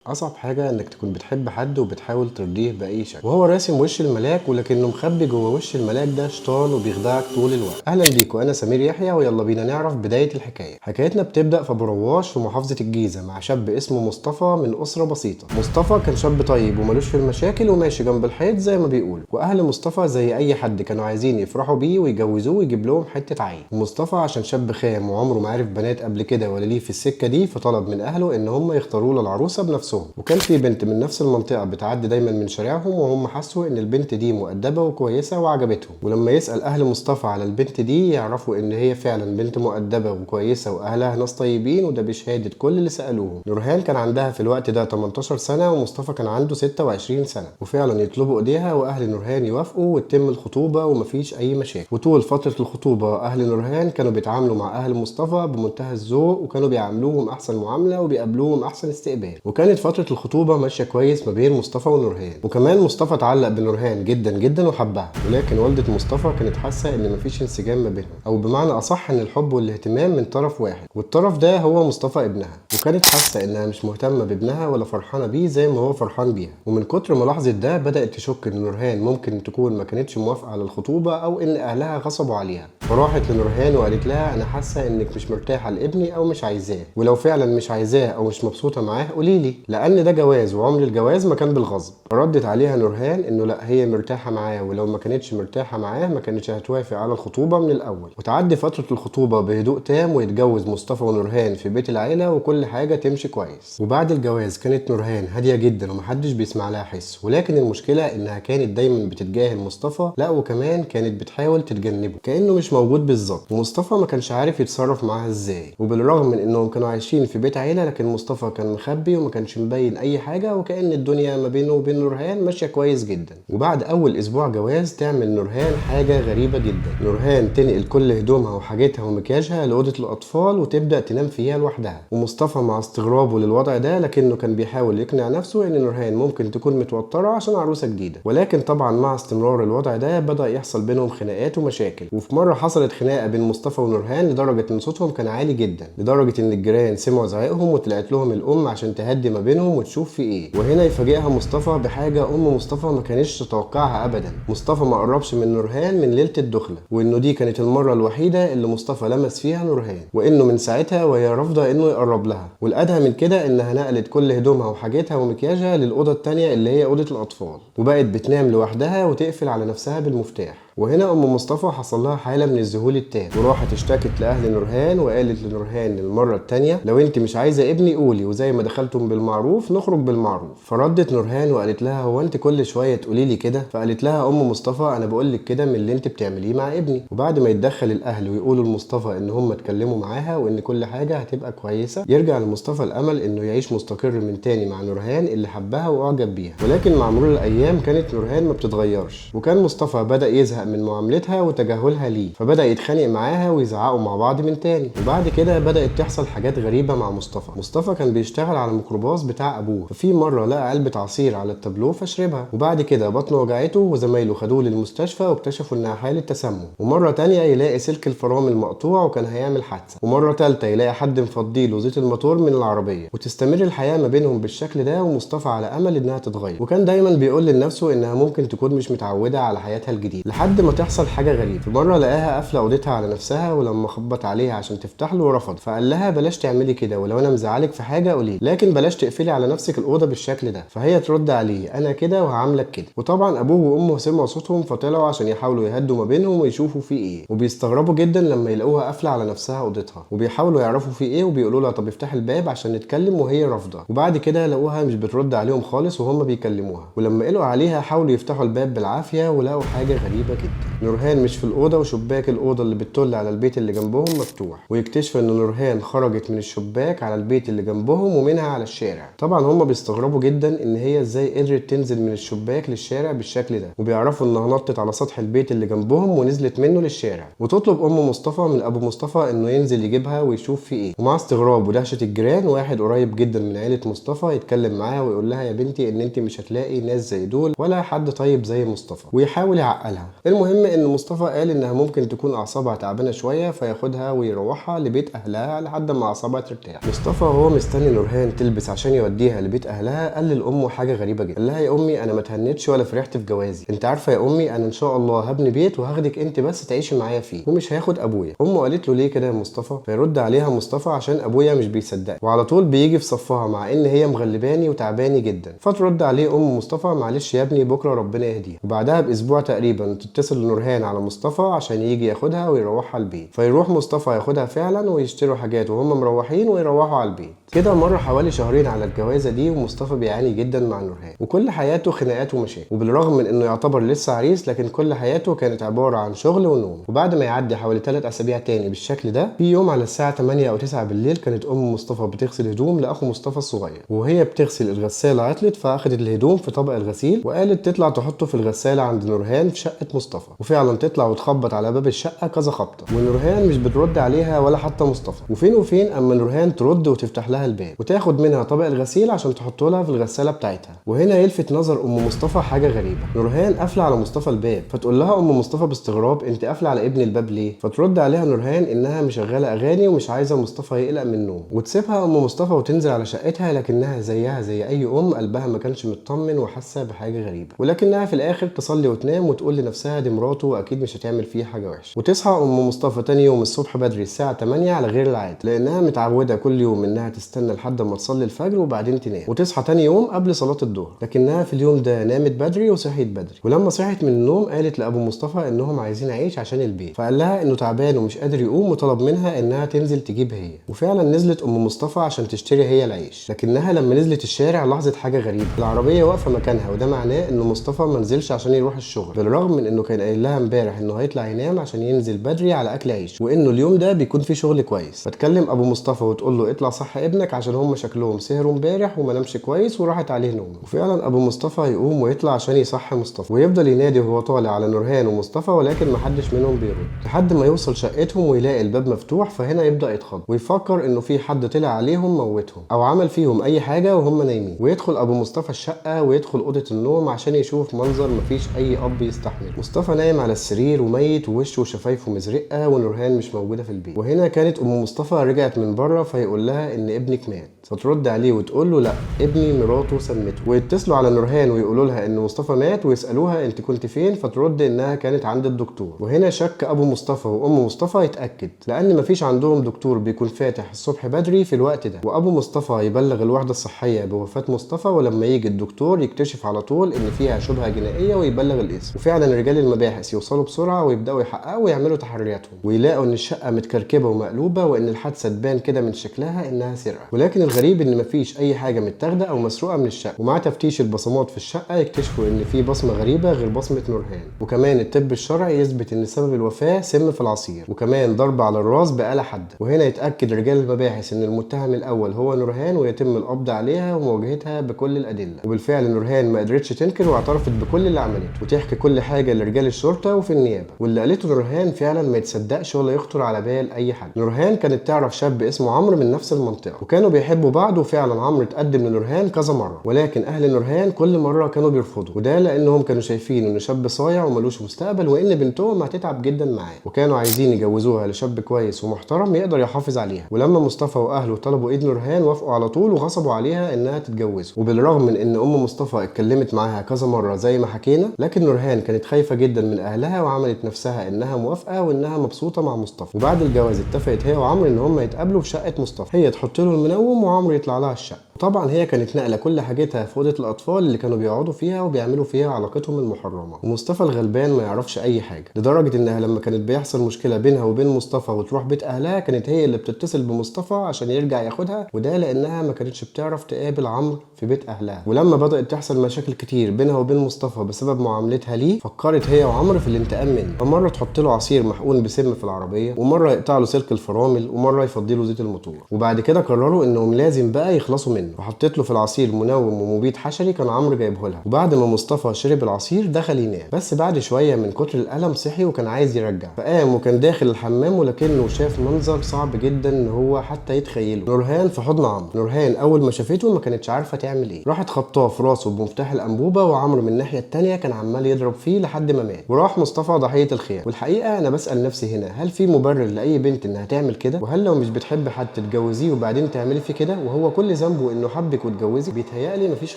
أصعب حاجة إنك تكون بتحب حد وبتحاول ترضيه بأي شكل، وهو راسم وش الملاك ولكنه مخبي جوه وش الملاك ده شيطان وبيخدعك طول الوقت. أهلا بيكم، أنا سمير يحيى ويلا بينا نعرف بداية الحكاية. حكايتنا بتبدأ في أبو رواش في محافظة الجيزة مع شاب اسمه مصطفى من أسرة بسيطة. مصطفى كان شاب طيب ومالوش في المشاكل وماشي جنب الحيط زي ما بيقول، وأهل مصطفى زي أي حد كانوا عايزين يفرحوا بيه ويجوزوه ويجيب لهم حتة عيل. ومصطفى عشان شاب خام وعمره ما عرف بنات قبل كده ولا ليه في السكة دي، فطلب من أهله إن هم يختاروا له العروسة بنفسهم. وكان في بنت من نفس المنطقة بتعدي دايما من شارعهم، وهم حسوا ان البنت دي مؤدبة وكويسة وعجبتهم. ولما يسأل اهل مصطفى على البنت دي يعرفوا ان هي فعلا بنت مؤدبة وكويسة واهلها ناس طيبين، وده بشهادة كل اللي سألوهم. نورهان كان عندها في الوقت ده 18 سنة ومصطفى كان عنده 26 سنة، وفعلا يطلبوا ايديها واهل نورهان يوافقوا وتتم الخطوبة ومفيش اي مشاكل. وطول فترة الخطوبة اهل نورهان كانوا بيتعاملوا مع اهل مصطفى بمنتهى الذوق، وكانوا بيعاملوهم احسن معاملة وبيقابلوهم احسن استقبال. وكانت فترة الخطوبة ماشيه كويس ما بين مصطفى ونورهان، وكمان مصطفى اتعلق بنورهان جدا جدا وحبها. ولكن والده مصطفى كانت حاسه ان مفيش انسجام ما بينهم، او بمعنى اصح ان الحب والاهتمام من طرف واحد، والطرف ده هو مصطفى ابنها. وكانت حاسه انها مش مهتمه بابنها ولا فرحانه بيه زي ما هو فرحان بيها. ومن كتر ما لاحظت ده بدات تشك ان نورهان ممكن تكون ما كانتش موافقه على الخطوبه، او ان اهلها غصبوا عليها. فراحت لنورهان وقالت لها انا حاسه انك مش مرتاحه لابني او مش عايزاه، ولو فعلا مش عايزاه او مش مبسوطه معاه قولي لي، لان ده جواز وعمر الجواز ما كان بالغصب. ردت عليها نورهان انه لا، هي مرتاحه معاه، ولو ما كانتش مرتاحه معاه ما كانتش هتوافق على الخطوبه من الاول. وتعدي فتره الخطوبه بهدوء تام، ويتجوز مصطفى ونورهان في بيت العيله وكل حاجه تمشي كويس. وبعد الجواز كانت نورهان هاديه جدا ومحدش بيسمع لها حس، ولكن المشكله انها كانت دايما بتتجاهل مصطفى، لا وكمان كانت بتحاول تتجنبه كانه مش موجود بالظبط. ومصطفى ما كانش عارف يتصرف معاها ازاي. وبالرغم من انهم كانوا عايشين في بيت عيله، لكن مصطفى كان مخبي وما كانش مبين اي حاجه، وكأن الدنيا ما بينه وبين نورهان ماشيه كويس جدا. وبعد اول اسبوع جواز تعمل نورهان حاجه غريبه جدا. نورهان تنقل كل هدومها وحاجتها ومكياجها لاوضه الاطفال وتبدا تنام فيها لوحدها. ومصطفى مع استغرابه للوضع ده، لكنه كان بيحاول يقنع نفسه ان نورهان ممكن تكون متوتره عشان عروسه جديده. ولكن طبعا مع استمرار الوضع ده بدا يحصل بينهم خناقات ومشاكل. وفي مره حصلت خناقه بين مصطفى ونورهان لدرجه ان صوتهم كان عالي جدا، لدرجه ان الجيران سمعوا زعيقهم وطلعت لهم الام عشان تهدي ما بينهم وتشوف في ايه. وهنا يفاجئها مصطفى بحاجه مصطفى ما كانش تتوقعها ابدا. مصطفى ما قربش من نورهان من ليله الدخله، وانه دي كانت المره الوحيده اللي مصطفى لمس فيها نورهان، وانه من ساعتها وهي رافضه انه يقرب لها. والادهى من كده انها نقلت كل هدومها وحاجتها ومكياجها للاوضه التانيه اللي هي اوضه الاطفال، وبقت بتنام لوحدها وتقفل على نفسها بالمفتاح. وهنا مصطفى حصل لها حاله من الذهول التام، وراحت اشتكت لاهل نورهان وقالت لنورهان للمره التانيه لو انت مش عايزه ابني قولي، وزي ما دخلتم بالمعروف نخرج بالمعروف. فردت نورهان وقالت لها هو انت كل شويه تقولي لي كده؟ فقالت لها مصطفى انا بقول لك كده من اللي انت بتعمليه مع ابني. وبعد ما يتدخل الاهل ويقولوا لمصطفى ان هم اتكلموا معاها وان كل حاجه هتبقى كويسه، يرجع لمصطفى الامل انه يعيش مستقر من تاني مع نورهان اللي حبها واعجب بيها. ولكن مع مرور الايام كانت نورهان ما بتتغيرش، وكان مصطفى بدا يزهق من معاملتها وتجاهلها ليه، فبدا يتخانق معاها ويزعقوا مع بعض من تاني. وبعد كده بدات تحصل حاجات غريبه مع مصطفى كان بيشتغل على الميكروباص بتاع ابوه، ففي مره لقى علبه عصير على التابلو فشربها، وبعد كده بطنه وجعته وزمايله خدوه للمستشفى واكتشفوا انها حاله تسمم. ومره تانية يلاقي سلك الفرامل مقطوع وكان هيعمل حادثه. ومره تالتة يلاقي حد مفضيله زيت الموتور من العربيه. وتستمر الحياه ما بينهم بالشكل ده، ومصطفى على امل انها تتغير، وكان دايما بيقول لنفسه انها ممكن تكون مش متعوده على حياتها الجديده. لحد ما تحصل حاجه غريبه. في مره لقاها قافله اوضتها على نفسها، ولما خبط عليها عشان تفتح له رفض، فقال لها بلاش تعملي كده، ولو انا مزعلك في حاجه قولي، لكن بلاش تقفلي على نفسك الاوضه بالشكل ده. فهي ترد عليه انا كده وهعاملك كده. وطبعا ابوه وامه سمعوا صوتهم فطلعوا عشان يحاولوا يهدوا ما بينهم ويشوفوا في ايه، وبيستغربوا جدا لما يلاقوها قافله على نفسها اوضتها، وبيحاولوا يعرفوا في ايه وبيقولوا لها طب افتحي الباب عشان نتكلم، وهي رافضه. وبعد كده لقوها مش بترد عليهم خالص وهم بيكلموها. ولما قلقوا عليها حاولوا يفتحوا الباب بالعافيه، ولقوا حاجه غريبه جدا. نورهان مش في الاوضه، وشباك الاوضه اللي بتطل على البيت اللي جنبهم مفتوح، ويكتشفوا ان نورهان خرجت من الشباك على البيت اللي جنبهم ومنها على الشارع. طبعا هم بيستغربوا جدا ان هي ازاي قدرت تنزل من الشباك للشارع بالشكل ده، وبيعرفوا انها نطت على سطح البيت اللي جنبهم ونزلت منه للشارع. وتطلب مصطفى من ابو مصطفى انه ينزل يجيبها ويشوف في ايه. ومع استغراب ودهشه الجيران واحد قريب جدا من عيله مصطفى يتكلم معاها ويقول لها يا بنتي ان انت مش هتلاقي ناس زي دول ولا حد طيب زي مصطفى، ويحاول يعقلها. المهم المهم ان مصطفى قال انها ممكن تكون اعصابها تعبانه شويه فياخدها ويروحها لبيت اهلها لحد ما اعصابها ترتاح. مصطفى وهو مستني نورهان تلبس عشان يوديها لبيت اهلها قال لامه حاجه غريبه جدا. قال لها يا امي انا ما اتهنتش ولا فرحت في جوازي، انت عارفه يا امي انا ان شاء الله هبني بيت وهاخدك انت بس تعيشي معايا فيه ومش هاخد ابويا. امه قالت له ليه كده يا مصطفى؟ فيرد عليها مصطفى عشان ابويا مش بيصدقني وعلى طول بيجي في صفها مع ان هي مغلباني وتعباني جدا. فترد عليه ام مصطفى معلش يا ابني بكره ربنا يهديها. وبعدها باسبوع تقريبا تتصل نورهان على مصطفى عشان يجي ياخدها ويروحها البيت. فيروح مصطفى ياخدها فعلا ويشتروا حاجات وهم مروحين ويروحوا على البيت. كده مر حوالي شهرين على الجوازه دي ومصطفى بيعاني جدا مع نورهان وكل حياته خناقات ومشاكل. وبالرغم من انه يعتبر لسه عريس لكن كل حياته كانت عباره عن شغل ونوم. وبعد ما يعدي حوالي 3 اسابيع تاني بالشكل ده، في يوم على الساعه 8 او 9 بالليل كانت ام مصطفى بتغسل هدوم لاخو مصطفى الصغير، وهي بتغسل الغساله عطلت فاخدت الهدوم في طبق الغسيل وقالت تطلع تحطه في الغساله عند نورهان في شقه مصطفى. وفعلا تطلع وتخبط على باب الشقه كذا خبطه ونورهان مش بترد عليها ولا حتى مصطفى. وفين وفين اما نورهان ترد وتفتح لها الباب وتاخد منها طبق الغسيل عشان تحطه لها في الغساله بتاعتها. وهنا يلفت نظر ام مصطفى حاجه غريبه، نورهان قافله على مصطفى الباب. فتقول لها ام مصطفى باستغراب انت قافله على ابن الباب ليه؟ فترد عليها نورهان انها مشغله اغاني ومش عايزه مصطفى يقلق من النوم. وتسيبها ام مصطفى وتنزل على شقتها، لكنها زيها زي اي ام قلبها ما كانش مطمن وحاسه بحاجه غريبه، ولكنها في الاخر تصلي وتنام وتقول لنفسها دي مراته واكيد مش هتعمل فيه حاجه وحشه. وتصحى ام مصطفى تاني يوم الصبح بدري الساعه 8 على غير العاده، لانها متعوده كل يوم انها تستنى لحد ما تصلي الفجر وبعدين تنام وتصحى تاني يوم قبل صلاه الظهر. لكنها في اليوم ده نامت بدري وصحيت بدري. ولما صحت من النوم قالت لابو مصطفى انهم عايزين عيش عشان البيت، فقال لها انه تعبان ومش قادر يقوم وطلب منها انها تنزل تجيب هي. وفعلا نزلت ام مصطفى عشان تشتري هي العيش، لكنها لما نزلت الشارع لاحظت حاجه غريبه، العربيه واقفه مكانها، وده معناه ان مصطفى ما نزلش عشان يروح الشغل، بالرغم من انه كان قايل لها امبارح انه هيطلع ينام عشان ينزل بدري على اكل عيش وانه اليوم ده بيكون فيه شغل كويس. فتكلم ابو مصطفى وتقول له اطلع صح ابنك عشان هم شكلهم سهروا امبارح وما نامش كويس وراحت عليه نوم. وفعلا ابو مصطفى يقوم ويطلع عشان يصحي مصطفى ويفضل ينادي وهو طالع على نورهان ومصطفى، ولكن محدش منهم بيرد لحد ما يوصل شقتهم ويلاقي الباب مفتوح. فهنا يبدا يتخض ويفكر انه في حد طلع عليهم موتهم او عمل فيهم اي حاجه وهم نايمين. ويدخل ابو مصطفى الشقه ويدخل اوضه النوم عشان يشوف منظر مفيش اي اب يستحمله. مصطفى نايم على السرير وميت ووشه وشفايفه مزرقه ونورهان مش موجوده في البيت. وهنا كانت ام مصطفى رجعت من بره فيقول لها ان ابنك مات. فترد عليه وتقول له لا ابني مراته سمته. ويتصلوا على نورهان ويقولوا لها ان مصطفى مات ويسالوها انت كنت فين؟ فترد انها كانت عند الدكتور. وهنا شك ابو مصطفى وام مصطفى يتاكد لان مفيش عندهم دكتور بيكون فاتح الصبح بدري في الوقت ده. وابو مصطفى يبلغ الوحده الصحيه بوفاه مصطفى، ولما يجي الدكتور يكتشف على طول ان فيها شبهه جنائيه ويبلغ الاسم. وفعلا رجال المباحث يوصلوا بسرعه ويبداوا يحققوا ويعملوا تحرياتهم ويلاقوا ان الشقه متكركبه ومقلوبه وان الحادثه تبان كده من شكلها انها سرقه. ولكن الغريب ان مفيش اي حاجه متاخده او مسروقه من الشقه. ومع تفتيش البصمات في الشقه يكتشفوا ان في بصمه غريبه غير بصمه نورهان. وكمان الطب الشرعي يثبت ان سبب الوفاه سم في العصير وكمان ضرب على الراس بآلة حاده. وهنا يتاكد رجال المباحث ان المتهم الاول هو نورهان ويتم القبض عليها ومواجهتها بكل الادله. وبالفعل نورهان ما قدرتش تنكر واعترفت بكل اللي عملته وتحكي كل حاجه لرجال الشرطه وفي النيابه. واللي قالته نورهان فعلا ما يتصدقش ولا يخطر على بال اي حد. نورهان كانت تعرف شاب اسمه عمرو من نفس المنطقه وكانوا بيحبوا بعض، وفعلا عمرو اتقدم لنورهان كذا مره، ولكن اهل نورهان كل مره كانوا بيرفضوا، وده لانهم كانوا شايفين انه شاب صايع وملوش مستقبل وان بنتهم هتتعب جدا معاه، وكانوا عايزين يجوزوها لشاب كويس ومحترم يقدر يحافظ عليها. ولما مصطفى واهله طلبوا ايد نورهان وافقوا على طول وغصبوا عليها انها تتجوزه. وبالرغم من ان ام مصطفى اتكلمت معاها كذا مره زي ما حكينا، لكن نورهان كانت خايفه جدا من اهلها وعملت نفسها انها موافقه وانها مبسوطه مع مصطفى. وبعد الجواز اتفقت هي وعمرو ان هم يتقابلوا في شقه مصطفى، هي تحط له المنوم وعمرو يطلع لها الشقه. طبعا هي كانت ناقله كل حاجتها في اوضه الاطفال اللي كانوا بيقعدوا فيها وبيعملوا فيها علاقتهم المحرمه. ومصطفى الغلبان ما يعرفش اي حاجه، لدرجه انها لما كانت بيحصل مشكله بينها وبين مصطفى وتروح بيت اهلها كانت هي اللي بتتصل بمصطفى عشان يرجع ياخدها، وده لانها ما كانتش بتعرف تقابل عمرو في بيت اهلها. ولما بدات تحصل مشاكل كتير بينها وبين مصطفى بسبب معاملتها ليه، فكرت هي وعمرو في الانتقام منه. فمره تحط له عصير محقون بسم في العربيه، ومره يقطع له سلك الفرامل، ومره يفضي له زيت الموتور. وبعد كده قرروا انهم لازم بقى يخلصوا منه، منه، وحطيت له في العصير منوم ومبيد حشري كان عمرو جايبه لها. وبعد ما مصطفى شرب العصير دخل ينام، بس بعد شويه من كتر الالم صحي وكان عايز يرجع، فقام وكان داخل الحمام ولكنه شاف منظر صعب جدا ان هو حتى يتخيله. نورهان في حضن عمرو. نورهان اول ما شافته ما كانتش عارفه تعمل ايه، راحت خبطاه في راسه بمفتاح الانبوبه، وعمرو من الناحيه التانيه كان عمال يضرب فيه لحد ما مات. وراح مصطفى ضحيه الخيانه. والحقيقه انا بسال نفسي هنا، هل في مبرر لاي بنت انها تعمل كده؟ وهل لو مش بتحب حد تتجوزيه وبعدين تعملي فيه كده وهو كل ذنبه انه حبك واتجوزك؟ بيتهيألي مفيش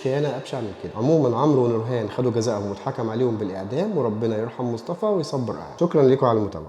خيانه ابشع من كده. عموما عمرو ونورهان خدوا جزاءهم واتحكم عليهم بالاعدام، وربنا يرحم مصطفى ويصبر اهله. شكرا لكم على المتابعه.